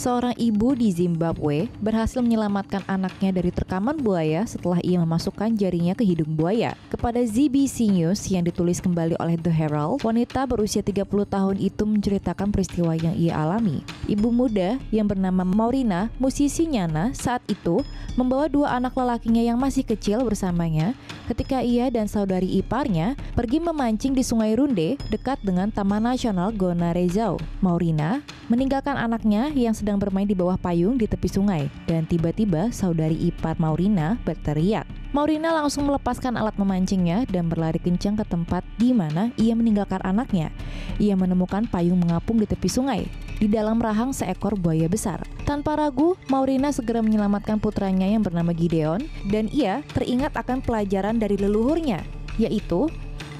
Seorang ibu di Zimbabwe berhasil menyelamatkan anaknya dari terkaman buaya setelah ia memasukkan jarinya ke hidung buaya. Kepada ZBC News yang ditulis kembali oleh The Herald, wanita berusia 30 tahun itu menceritakan peristiwa yang ia alami. Ibu muda yang bernama Maurina, musisi Nyana, saat itu membawa dua anak lelakinya yang masih kecil bersamanya ketika ia dan saudari iparnya pergi memancing di Sungai Runde dekat dengan Taman Nasional Gonarezhou. Maurina meninggalkan anaknya yang sedang bermain di bawah payung di tepi sungai dan tiba-tiba saudari ipar Maurina berteriak. Maurina langsung melepaskan alat memancingnya dan berlari kencang ke tempat di mana ia meninggalkan anaknya. Ia menemukan payung mengapung di tepi sungai. Di dalam rahang seekor buaya besar. Tanpa ragu, Maurina segera menyelamatkan putranya yang bernama Gideon dan ia teringat akan pelajaran dari leluhurnya, yaitu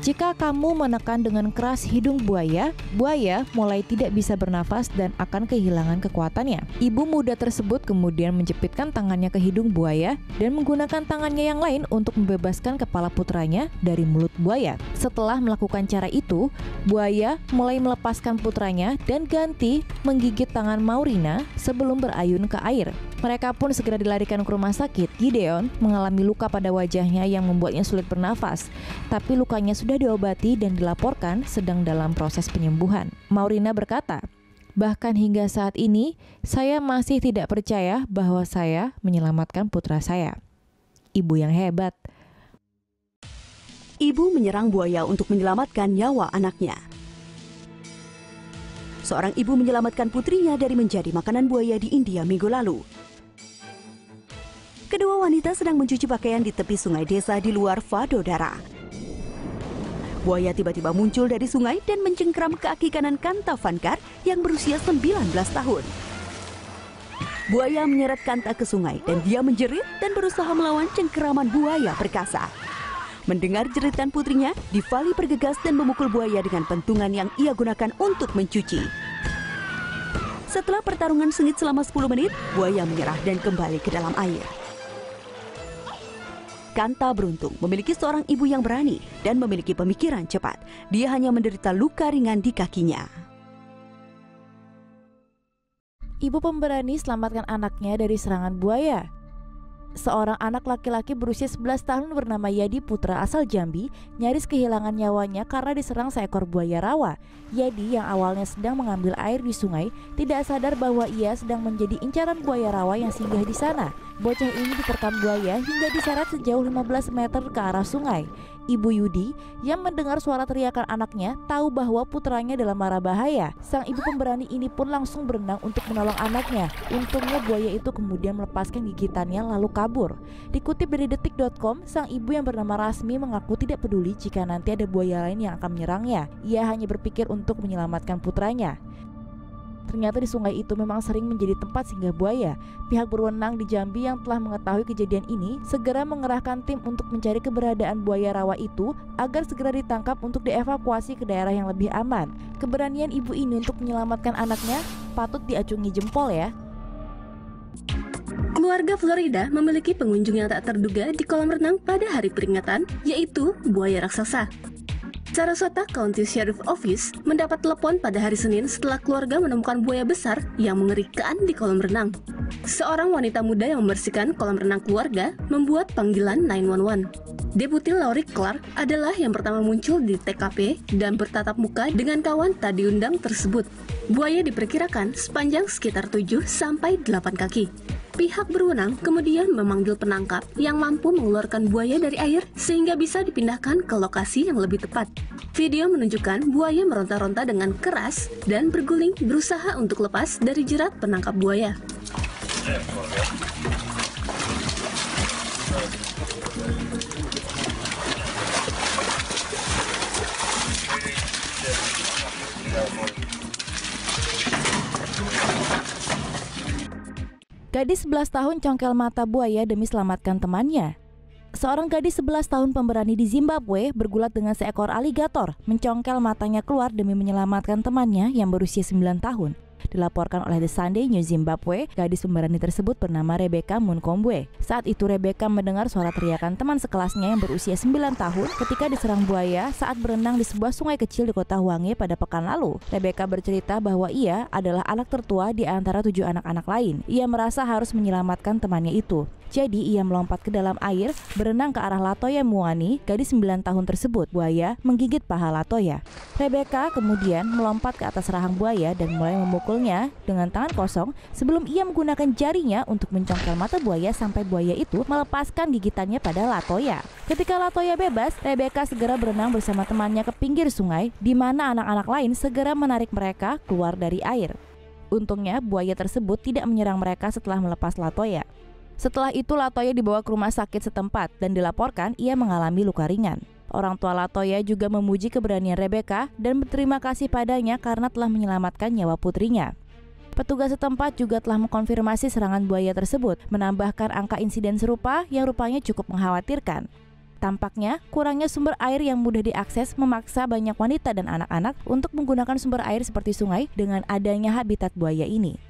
jika kamu menekan dengan keras hidung buaya, buaya mulai tidak bisa bernafas dan akan kehilangan kekuatannya. Ibu muda tersebut kemudian menjepitkan tangannya ke hidung buaya dan menggunakan tangannya yang lain untuk membebaskan kepala putranya dari mulut buaya. Setelah melakukan cara itu, buaya mulai melepaskan putranya dan ganti menggigit tangan Maurina sebelum berayun ke air. Mereka pun segera dilarikan ke rumah sakit. Gideon mengalami luka pada wajahnya yang membuatnya sulit bernafas, tapi lukanya sudah diobati dan dilaporkan sedang dalam proses penyembuhan. Maurina berkata, "Bahkan hingga saat ini, saya masih tidak percaya bahwa saya menyelamatkan putra saya." Ibu yang hebat. Ibu menyerang buaya untuk menyelamatkan nyawa anaknya. Seorang ibu menyelamatkan putrinya dari menjadi makanan buaya di India minggu lalu. Kedua wanita sedang mencuci pakaian di tepi sungai desa di luar Vadodara. Buaya tiba-tiba muncul dari sungai dan mencengkram kaki kanan Kanta Vankar yang berusia 19 tahun. Buaya menyeret Kanta ke sungai dan dia menjerit dan berusaha melawan cengkeraman buaya perkasa. Mendengar jeritan putrinya, Diwali bergegas dan memukul buaya dengan pentungan yang ia gunakan untuk mencuci. Setelah pertarungan sengit selama 10 menit, buaya menyerah dan kembali ke dalam air. Kanta beruntung memiliki seorang ibu yang berani dan memiliki pemikiran cepat. Dia hanya menderita luka ringan di kakinya. Ibu pemberani selamatkan anaknya dari serangan buaya. Seorang anak laki-laki berusia 11 tahun bernama Yadi Putra asal Jambi nyaris kehilangan nyawanya karena diserang seekor buaya rawa. Yadi yang awalnya sedang mengambil air di sungai tidak sadar bahwa ia sedang menjadi incaran buaya rawa yang singgah di sana. Bocah ini diterkam buaya hingga diseret sejauh 15 meter ke arah sungai. Ibu Yudi yang mendengar suara teriakan anaknya tahu bahwa putranya dalam mara bahaya. Sang ibu pemberani ini pun langsung berenang untuk menolong anaknya. Untungnya buaya itu kemudian melepaskan gigitannya lalu kabur. Dikutip dari detik.com, sang ibu yang bernama Rasmi mengaku tidak peduli jika nanti ada buaya lain yang akan menyerangnya. Ia hanya berpikir untuk menyelamatkan putranya. Ternyata di sungai itu memang sering menjadi tempat singgah buaya. Pihak berwenang di Jambi yang telah mengetahui kejadian ini segera mengerahkan tim untuk mencari keberadaan buaya rawa itu agar segera ditangkap untuk dievakuasi ke daerah yang lebih aman. Keberanian ibu ini untuk menyelamatkan anaknya patut diacungi jempol ya. Keluarga Florida memiliki pengunjung yang tak terduga di kolam renang pada hari peringatan, yaitu buaya raksasa. Sarasota County Sheriff Office mendapat telepon pada hari Senin setelah keluarga menemukan buaya besar yang mengerikan di kolam renang. Seorang wanita muda yang membersihkan kolam renang keluarga membuat panggilan 911. Deputi Laurie Clark adalah yang pertama muncul di TKP dan bertatap muka dengan kawan tak diundang tersebut. Buaya diperkirakan sepanjang sekitar 7 sampai 8 kaki. Pihak berwenang kemudian memanggil penangkap yang mampu mengeluarkan buaya dari air sehingga bisa dipindahkan ke lokasi yang lebih tepat. Video menunjukkan buaya meronta-ronta dengan keras dan berguling berusaha untuk lepas dari jerat penangkap buaya. Gadis 11 tahun congkel mata buaya demi selamatkan temannya. Seorang gadis 11 tahun pemberani di Zimbabwe bergulat dengan seekor aligator, mencongkel matanya keluar demi menyelamatkan temannya yang berusia 9 tahun. Dilaporkan oleh The Sunday News Zimbabwe, gadis pemberani tersebut bernama Rebecca Munkombwe. Saat itu Rebecca mendengar suara teriakan teman sekelasnya yang berusia 9 tahun ketika diserang buaya saat berenang di sebuah sungai kecil di kota Hwange pada pekan lalu. Rebecca bercerita bahwa ia adalah anak tertua di antara 7 anak-anak lain. Ia merasa harus menyelamatkan temannya itu. Jadi ia melompat ke dalam air, berenang ke arah Latoya Muani, gadis 9 tahun tersebut. Buaya menggigit paha Latoya. Rebecca kemudian melompat ke atas rahang buaya dan mulai memukulnya dengan tangan kosong sebelum ia menggunakan jarinya untuk mencongkel mata buaya sampai buaya itu melepaskan gigitannya pada Latoya. Ketika Latoya bebas, Rebecca segera berenang bersama temannya ke pinggir sungai, di mana anak-anak lain segera menarik mereka keluar dari air. Untungnya buaya tersebut tidak menyerang mereka setelah melepas Latoya. Setelah itu Latoya dibawa ke rumah sakit setempat dan dilaporkan ia mengalami luka ringan. Orang tua Latoya juga memuji keberanian Rebecca dan berterima kasih padanya karena telah menyelamatkan nyawa putrinya. Petugas setempat juga telah mengkonfirmasi serangan buaya tersebut, menambahkan angka insiden serupa yang rupanya cukup mengkhawatirkan. Tampaknya, kurangnya sumber air yang mudah diakses memaksa banyak wanita dan anak-anak untuk menggunakan sumber air seperti sungai dengan adanya habitat buaya ini.